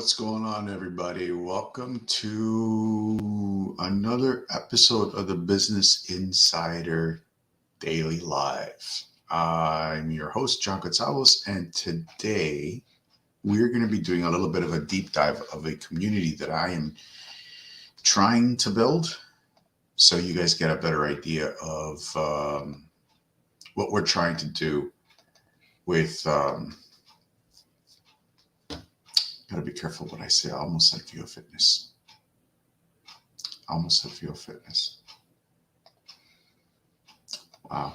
What's going on, everybody? Welcome to another episode of the Business Insider Daily Live. I'm your host, John Gonzalez, and today we're going to be doing a little bit of a deep dive of a community that I am trying to build so you guys get a better idea of what we're trying to do with. Gotta be careful what I say. I almost said View Fitness. Wow.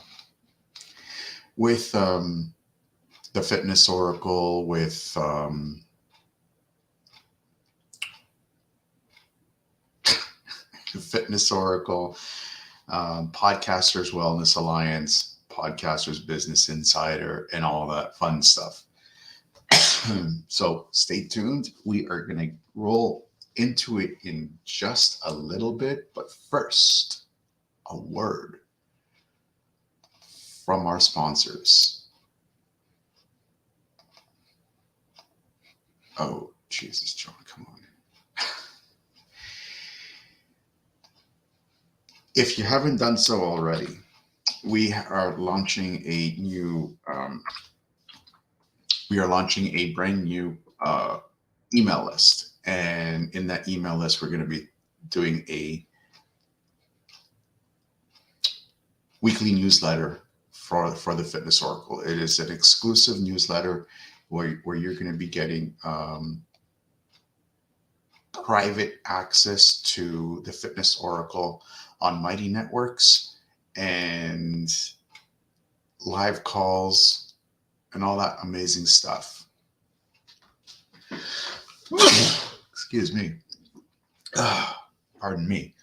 With the Fitness Oracle, with the Fitness Oracle, Podcasters Wellness Alliance, Podcasters Business Insider, and all that fun stuff. So stay tuned. We are going to roll into it in just a little bit. But first, a word from our sponsors. Oh, Jesus, John, come on. If you haven't done so already, we are launching a new brand new email list. And in that email list, we're going to be doing a weekly newsletter for the Fitness Oracle. It is an exclusive newsletter where you're going to be getting private access to the Fitness Oracle on Mighty Networks and live calls and all that amazing stuff. Excuse me. Pardon me.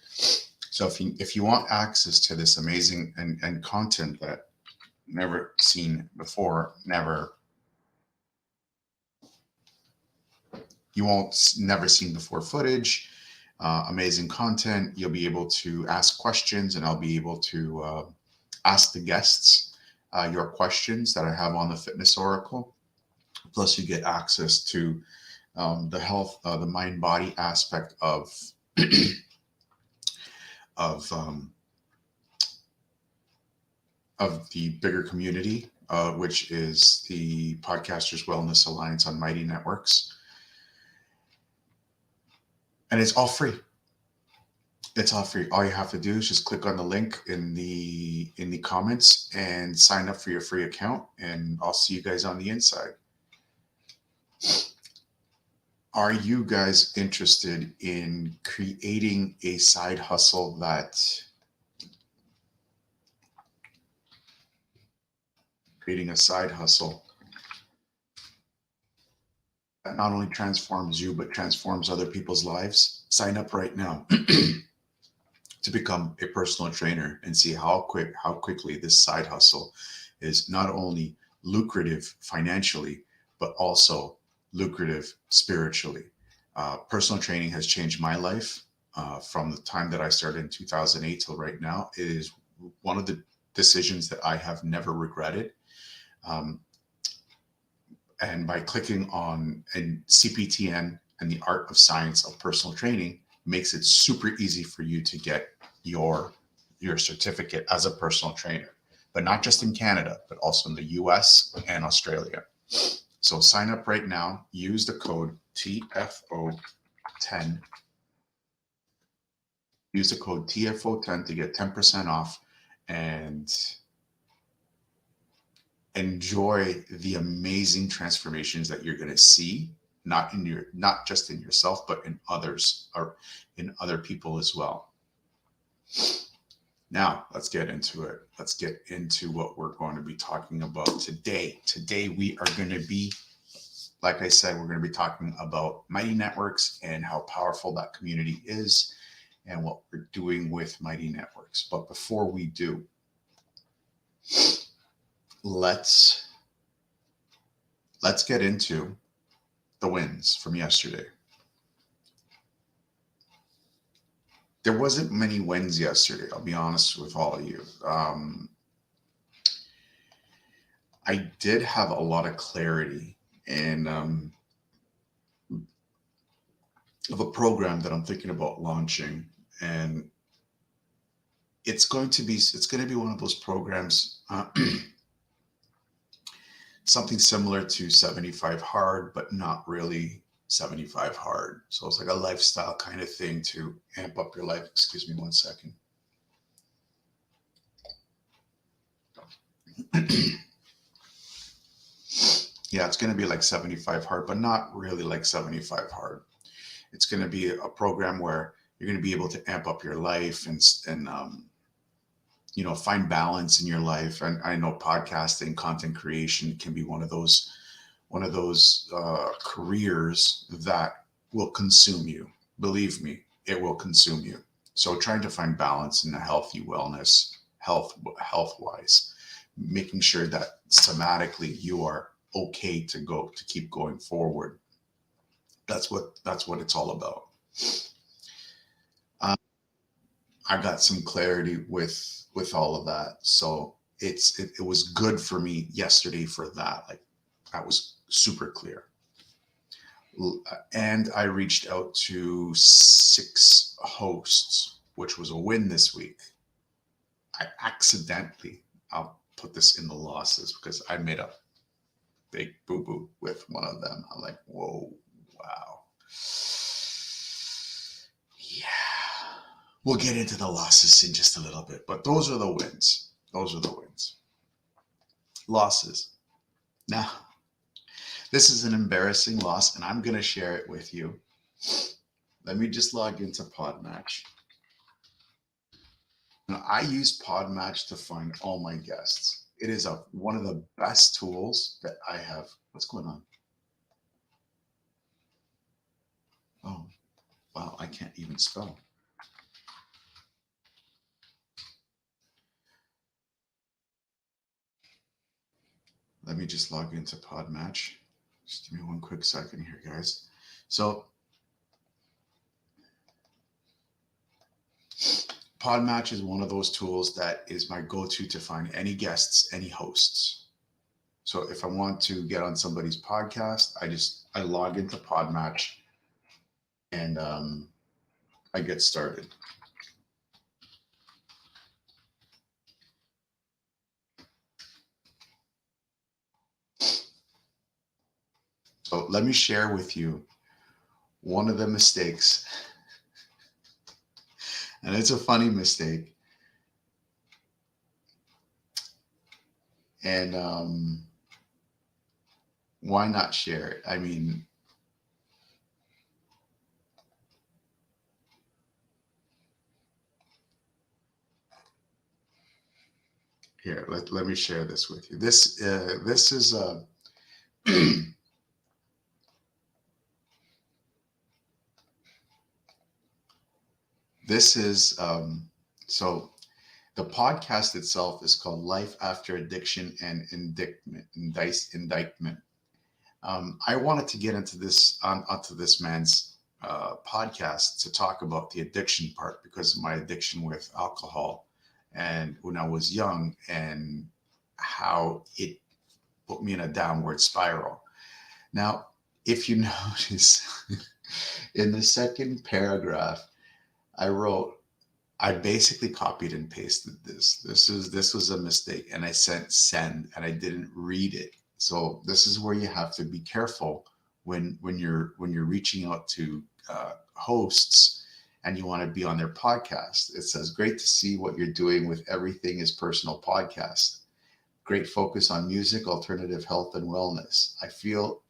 So if you want access to this amazing and content that never seen before, never seen before footage, amazing content, you'll be able to ask questions, and I'll be able to ask the guests your questions that I have on the Fitness Oracle. Plus, you get access to the health, the mind-body aspect of the bigger community, which is the Podcasters Wellness Alliance on Mighty Networks. And it's all free. It's all free. All you have to do is just click on the link in the comments and sign up for your free account, and I'll see you guys on the inside. Are you guys interested in creating a side hustle that not only transforms you, but transforms other people's lives? Sign up right now to become a personal trainer and see how quickly this side hustle is not only lucrative financially, but also lucrative spiritually. Personal training has changed my life from the time that I started in 2008 till right now. It is one of the decisions that I have never regretted. And by clicking on CPTN and the Art of Science of Personal Training makes it super easy for you to get your certificate as a personal trainer, but not just in Canada, but also in the US and Australia. So sign up right now, use the code TFO10. Use the code TFO10 to get 10% off and enjoy the amazing transformations that you're going to see, not just in yourself, but in others, or in other people as well. Now, let's get into it. Let's get into what we're going to be talking about today. Today, we are going to be, like I said, we're going to be talking about Mighty Networks and how powerful that community is and what we're doing with Mighty Networks. But before we do, let's get into the wins from yesterday. There wasn't many wins yesterday, I'll be honest with all of you. I did have a lot of clarity, and of a program that I'm thinking about launching, and it's going to be one of those programs, something similar to 75 hard, but not really 75 hard. So it's like a lifestyle kind of thing to amp up your life. Excuse me one second. Yeah, it's going to be like 75 hard, but not really like 75 hard. It's going to be a program where you're going to be able to amp up your life and find balance in your life. And I know podcasting, content creation can be one of those careers that will consume you. Believe me, it will consume you. So trying to find balance in a healthy wellness, health wise, making sure that somatically you are okay to keep going forward. That's what it's all about. Um, I got some clarity with all of that, so it was good for me yesterday for that. Like that was super clear. And I reached out to 6 hosts, which was a win this week. I accidentally, I'll put this in the losses because I made a big boo boo with one of them. I'm like, whoa, wow. Yeah. We'll get into the losses in just a little bit, but those are the wins. Those are the wins. Losses. Now, this is an embarrassing loss, and I'm going to share it with you. Let me just log into Podmatch. Now, I use Podmatch to find all my guests. It is one of the best tools that I have. What's going on? Oh, wow, I can't even spell. Let me just log into Podmatch. Just give me one quick second here, guys. So Podmatch is one of those tools that is my go-to to find any guests, any hosts. So if I want to get on somebody's podcast, I log into Podmatch and I get started. So let me share with you one of the mistakes, and it's a funny mistake. And why not share it? I mean, here, let me share this with you. This is this is so the podcast itself is called Life After Addiction and Indictment. I wanted to get into this onto this man's podcast to talk about the addiction part because of my addiction with alcohol and when I was young and how it put me in a downward spiral. Now, if you notice in the second paragraph, I wrote, I basically copied and pasted this. This was a mistake, and I sent send, and I didn't read it. So this is where you have to be careful when you're reaching out to hosts and you want to be on their podcast. It says, "Great to see what you're doing with Everything is Personal podcast. Great focus on music, alternative health, and wellness. I feel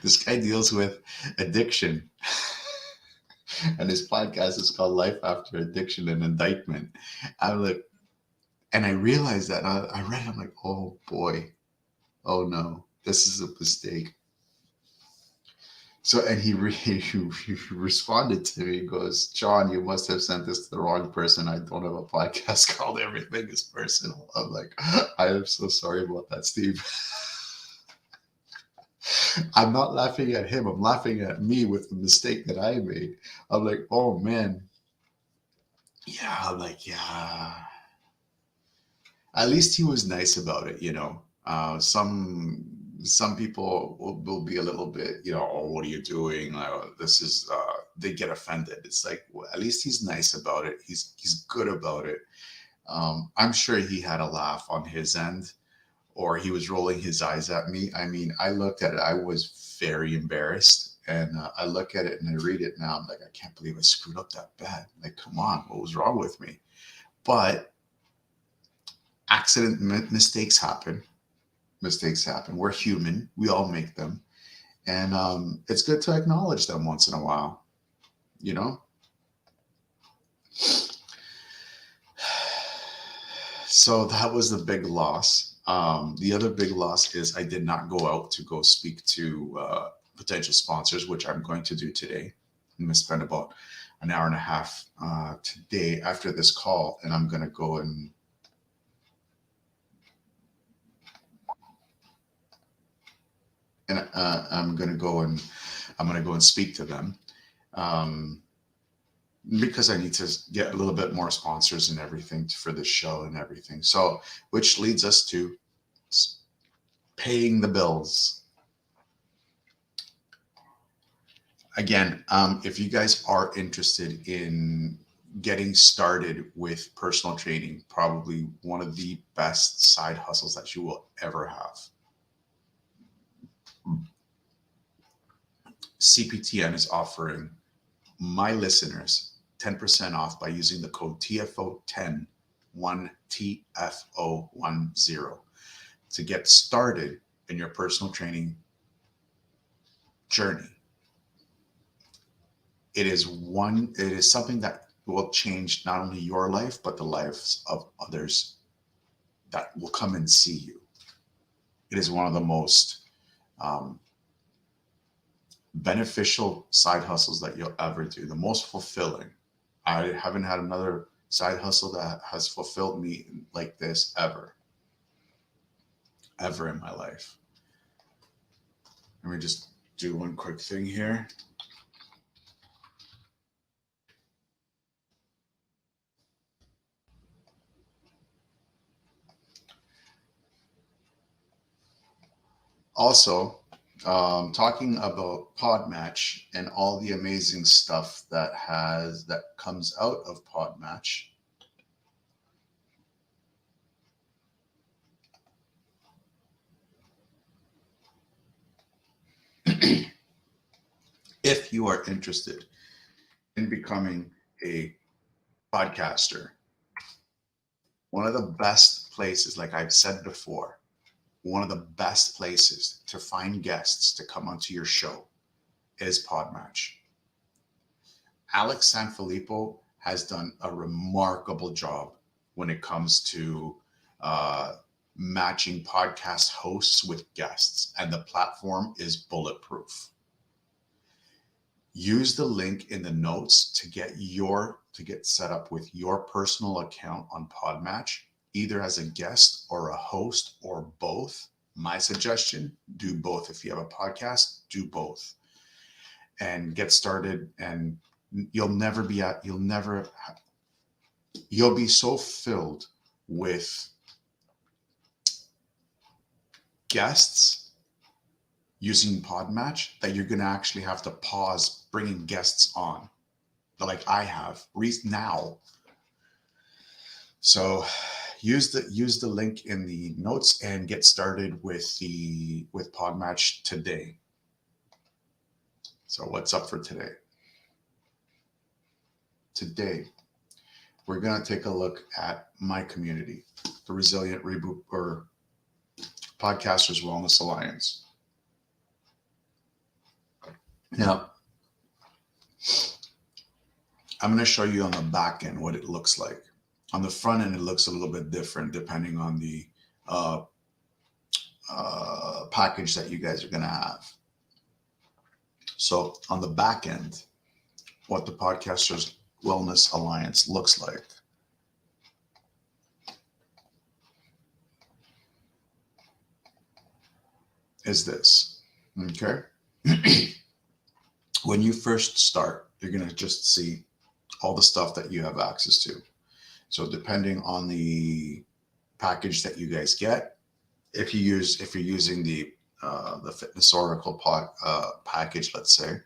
this guy deals with addiction." And his podcast is called Life After Addiction and Indictment. I'm like, and I realized that I read it, I'm like, oh boy, oh no, this is a mistake. So, and he responded to me, he goes, "John, you must have sent this to the wrong person. I don't have a podcast called Everything is Personal." I'm like, I am so sorry about that, Steve. I'm not laughing at him. I'm laughing at me with the mistake that I made. I'm like, oh man. Yeah, I'm like, yeah. At least he was nice about it. Some some people will be a little bit, oh, what are you doing? This is, they get offended. It's like, well, at least he's nice about it. He's good about it. I'm sure he had a laugh on his end, or he was rolling his eyes at me. I mean, I looked at it. I was very embarrassed. And I look at it and I read it now. I'm like, I can't believe I screwed up that bad. Like, come on, what was wrong with me? But mistakes happen. Mistakes happen. We're human. We all make them. And it's good to acknowledge them once in a while, you know? So that was the big loss. The other big loss is I did not go out to go speak to potential sponsors, which I'm going to do today. I'm going to spend about an hour and a half today after this call, and I'm going to go and I'm going to go and speak to them. Because I need to get a little bit more sponsors and everything for this show and everything. So, which leads us to paying the bills. Again, if you guys are interested in getting started with personal training, probably one of the best side hustles that you will ever have. CPTN is offering my listeners 10% off by using the code TFO10, 1TFO10, to get started in your personal training journey. It is something that will change not only your life, but the lives of others that will come and see you. It is one of the most beneficial side hustles that you'll ever do, the most fulfilling. I haven't had another side hustle that has fulfilled me like this ever in my life. Let me just do one quick thing here. Also, talking about Podmatch and all the amazing stuff that comes out of Podmatch. If you are interested in becoming a podcaster, one of the best places, like I've said before, one of the best places to find guests to come onto your show is Podmatch. Alex Sanfilippo has done a remarkable job when it comes to matching podcast hosts with guests, and the platform is bulletproof. Use the link in the notes to get set up with your personal account on Podmatch, either as a guest or a host or both. My suggestion, do both. If you have a podcast, do both and get started, and you'll be so filled with guests using Podmatch that you're going to actually have to pause bringing guests on, like I have now. So use the link in the notes and get started with Podmatch today. So what's up for today? Today, we're going to take a look at my community, the Resilient Reboot or Podcasters Wellness Alliance. Now, I'm going to show you on the back end what it looks like. On the front end, it looks a little bit different depending on the package that you guys are going to have. So on the back end, what the Podcasters Wellness Alliance looks like. Is this, okay? When you first start, you're going to just see all the stuff that you have access to. So depending on the package that you guys get, if you're using the the Fitness Oracle package, let's say,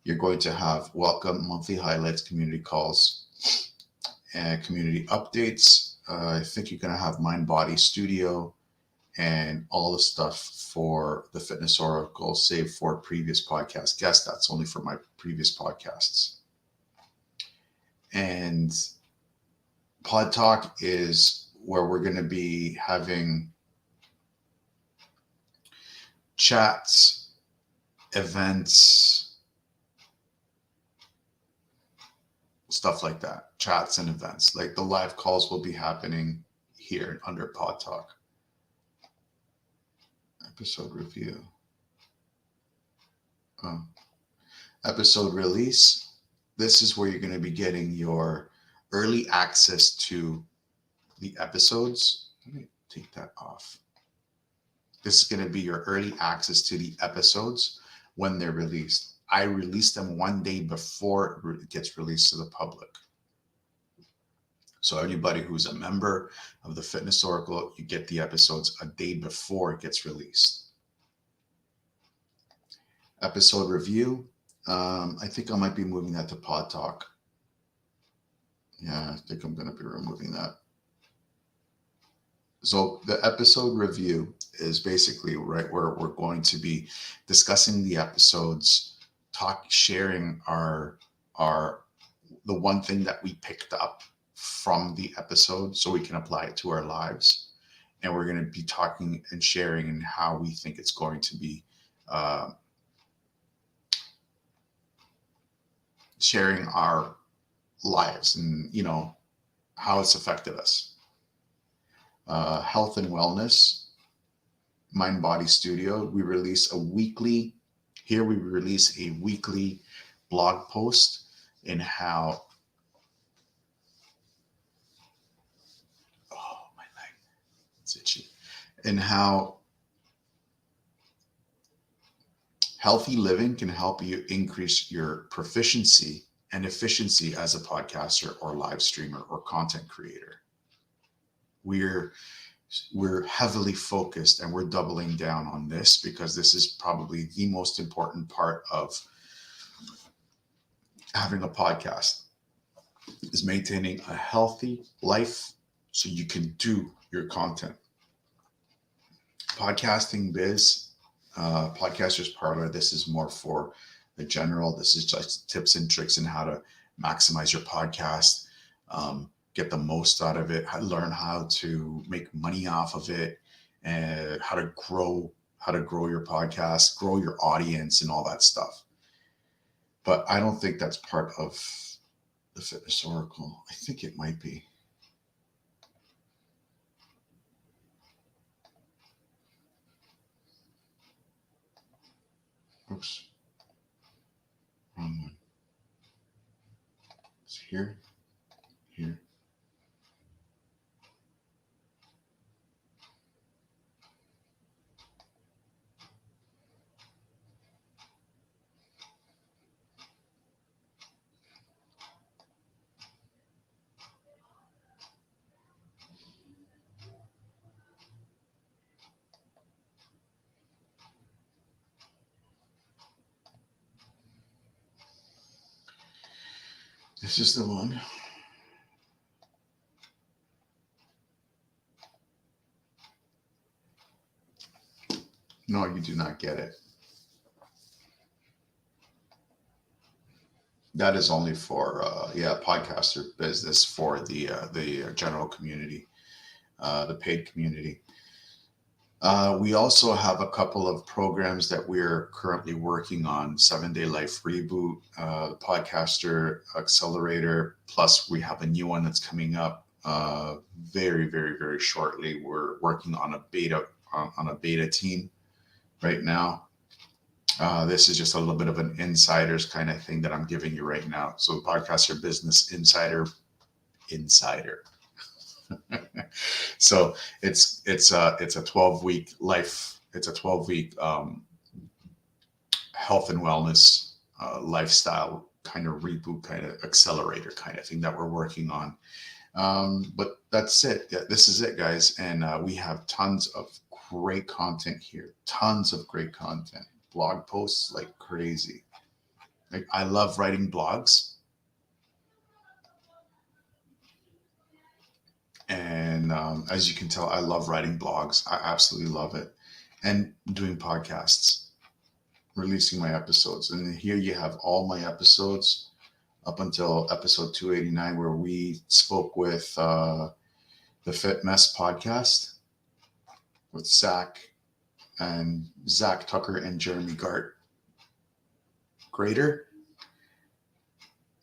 you're going to have welcome, monthly highlights, community calls, and community updates. I think you're going to have Mind Body Studio and all the stuff for the Fitness Oracle, save for previous podcast guests. That's only for my previous podcasts. And Pod Talk is where we're going to be having chats, events, stuff like that. Chats and events. Like the live calls will be happening here under Pod Talk. Episode review. Oh. Episode release. This is where you're going to be getting your early access to the episodes. Let me take that off. This is going to be your early access to the episodes when they're released. I release them one day before it gets released to the public. So anybody who's a member of the Fitness Oracle, you get the episodes a day before it gets released. Episode review. I think I might be moving that to Pod Talk. Yeah, I think I'm going to be removing that. So the episode review is basically right where we're going to be discussing the episodes, sharing our the one thing that we picked up from the episode so we can apply it to our lives. And we're going to be talking and sharing and how we think it's going to be sharing our lives and, you know, how it's affected us. Health and wellness, Mind Body Studio. We release a weekly blog post in how, oh, my leg, it's itchy, and how healthy living can help you increase your proficiency and efficiency as a podcaster or live streamer or content creator. We're heavily focused and we're doubling down on this because this is probably the most important part of having a podcast, is maintaining a healthy life so you can do your content. Podcasting biz, Podcasters Parlor, this is more for the general. This is just tips and tricks on how to maximize your podcast, get the most out of it, learn how to make money off of it, and how to grow your podcast, grow your audience and all that stuff. But I don't think that's part of the Fitness Oracle. I think it might be. Oops. Wrong one. It's here. This is the one. No, you do not get it. That is only for podcaster business, for the general community, the paid community. We also have a couple of programs that we're currently working on: 7-Day Life Reboot, the Podcaster Accelerator. Plus, we have a new one that's coming up very, very, very shortly. We're working on a beta team right now. This is just a little bit of an insiders kind of thing that I'm giving you right now. So, Podcaster Business Insider. So it's a 12-week life. It's a 12-week health and wellness lifestyle kind of reboot, kind of accelerator kind of thing that we're working on. But that's it. Yeah, this is it, guys. And we have tons of great content here. Tons of great content. Blog posts like crazy. Like, I love writing blogs. And as you can tell, I love writing blogs. I absolutely love it. And doing podcasts, releasing my episodes. And here you have all my episodes up until episode 289, where we spoke with the Fit Mess podcast with Zach Tucker and Jeremy Grader.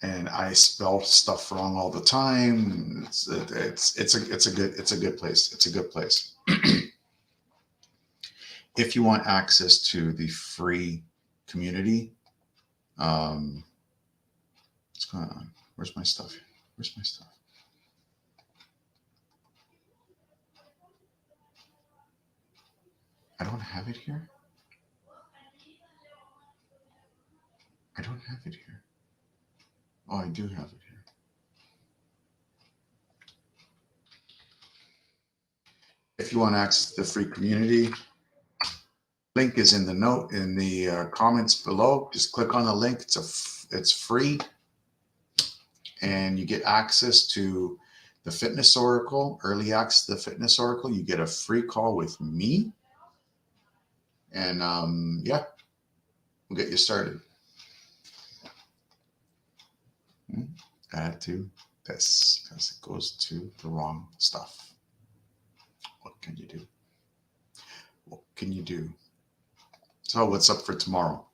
And I spell stuff wrong all the time. It's a good place. It's a good place. If you want access to the free community, what's going on? Where's my stuff? I don't have it here. Oh, I do have it here. If you want access to the free community, link is in the note in the comments below. Just click on the link. It's free, and you get access to the Fitness Oracle, early access to the Fitness Oracle. You get a free call with me, and yeah, we'll get you started. Add to this because it goes to the wrong stuff. What can you do? So what's up for tomorrow?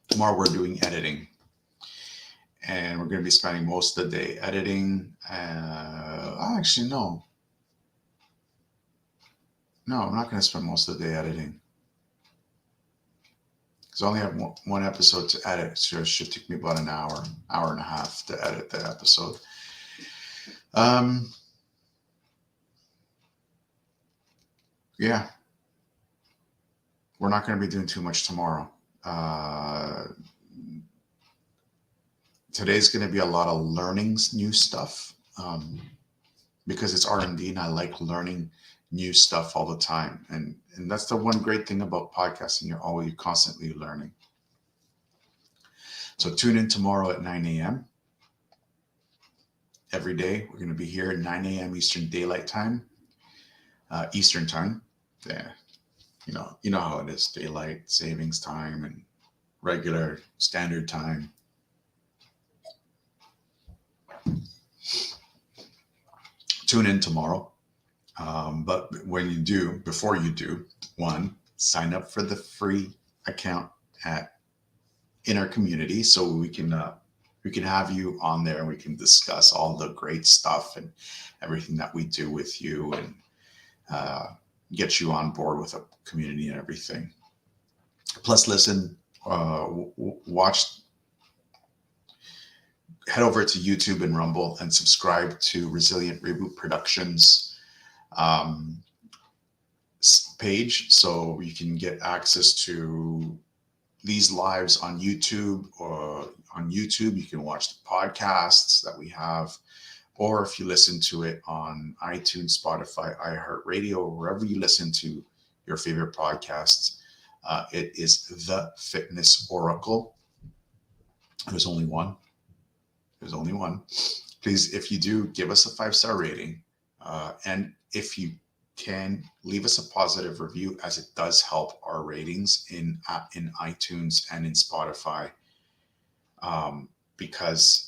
Tomorrow we're doing editing, and we're going to be spending most of the day editing. Actually, no, I'm not going to spend most of the day editing, because I only have one episode to edit, so it should take me about an hour and a half to edit the episode. Yeah, we're not going to be doing too much tomorrow. Today's going to be a lot of learnings, new stuff, because it's R&D, and I like learning new stuff all the time. And that's the one great thing about podcasting. You're constantly learning. So tune in tomorrow at 9 a.m. Every day, we're going to be here at 9 a.m. Eastern Daylight Time, Eastern Time. Yeah, you know how it is: daylight savings time and regular standard time. Tune in tomorrow. But before you do, one, sign up for the free account in our community, so we can have you on there, and we can discuss all the great stuff and everything that we do with you, and get you on board with a community and everything. Plus, listen, head over to YouTube and Rumble and subscribe to Resilient Reboot Productions page, so you can get access to these lives on YouTube. Or on YouTube, you can watch the podcasts that we have, or if you listen to it on iTunes, Spotify, iHeartRadio, or wherever you listen to your favorite podcasts, it is The Fitness Oracle. There's only one. Please, if you do, give us a 5-star rating. And if you can, leave us a positive review, as it does help our ratings in iTunes and in Spotify, because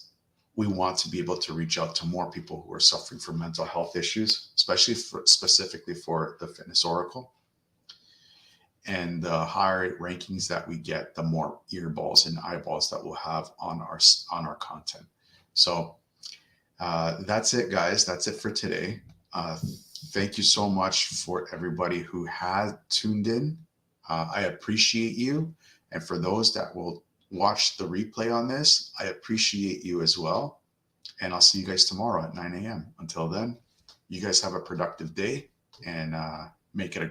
we want to be able to reach out to more people who are suffering from mental health issues, specifically for the Fitness Oracle. And the higher rankings that we get, the more earballs and eyeballs that we'll have on our content. So that's it, guys. That's it for today. Thank you so much for everybody who has tuned in. I appreciate you. And for those that will watch the replay on this, I appreciate you as well. And I'll see you guys tomorrow at 9 a.m. Until then, you guys have a productive day, and make it a great